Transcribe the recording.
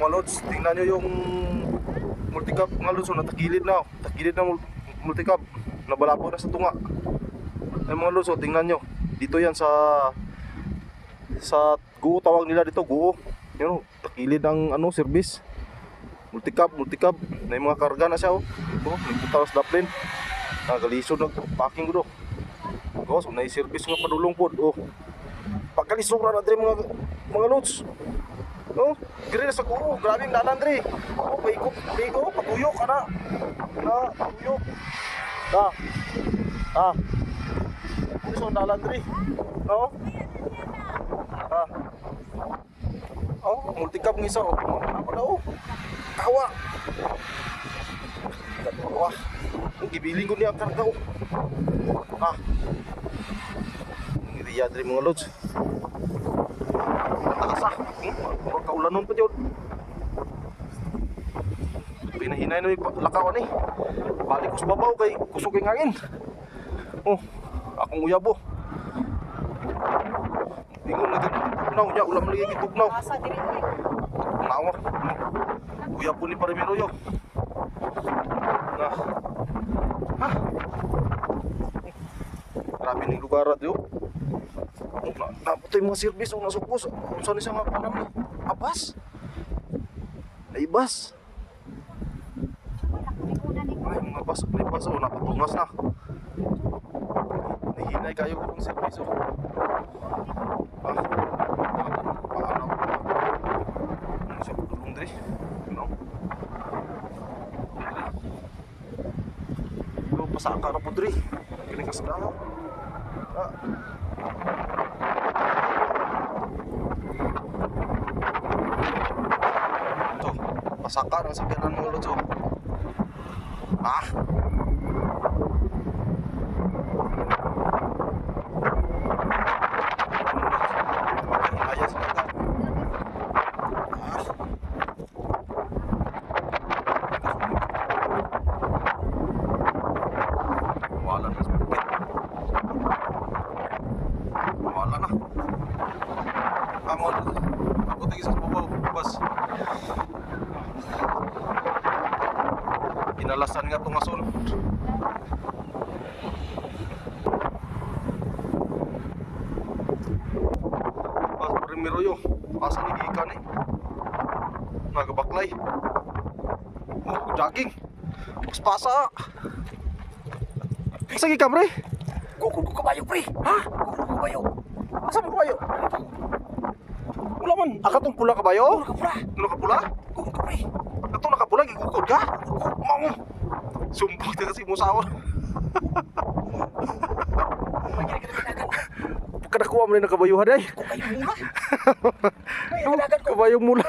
mga lods, tingnan nyo yung multicab mga lods. Natakilid na, takilid na multicab, nabalapo na sa tunga. Ay mga lods, tingnan nyo. Dito yan sa guo, tawag nila dito, guo. Yun, takilid ng service. Multicab, may mga karga na siya. Nagpunta sa daplin. Nagalisod, nagpacking ko do. So, na-service nga padulong po. Pagkalisura na dre mga lods. Diri na sa guo, grabe ang dalan dre. Paikot, patuyok ka na. Patuyok. Ano sa dalan dre? Multicab ng isa. Ano na kawa. Wah, gibiling ko niya ang karga. Ngiriya dre mga lods. Kaulanon pa dyan. Pinahinay na yung lakawan eh. Balik ko sa babaw kay kusog yung hangin. Akong uyabo. Ingon na ganun. Tugnaw niya, ulam lagi kitugnaw. Nawa. Uyabo ni Parimiro yun. Grabe ng lugar at yun. Naputay mga service o nasupos. Kung saan isang panam na abas. Naibas. Ay mga bas, naibas o napatungas na. Nahinay kayo ng service o. Paano? Ano siya tulong dre? Pero pasaka na po dre. Galing ka sa dahaw. Pasaka ng sakyanan mo lods. Ayos ka. Wala na sa bukit. Wala na. Ako tingin sa babaw. Bas. Inalasan nga itong ason. Primero yun. Asa ni gikan eh. Nagabaklay. Jogging. Paspasa. Asa gikan pre? Kukul ko kabayo pre. Kukul ko kabayo. Asa mo kabayo? Wala man. Akatong pula kabayo? Pula. Ano ka pula? Kukul ko pre. Ato nakapula, gigukod ka? Mamo. Sumpah ka kasi mo sawon. Pagkadakuha mo rin ng kabayuhan ay. Kabayo mula. Kabayong mula.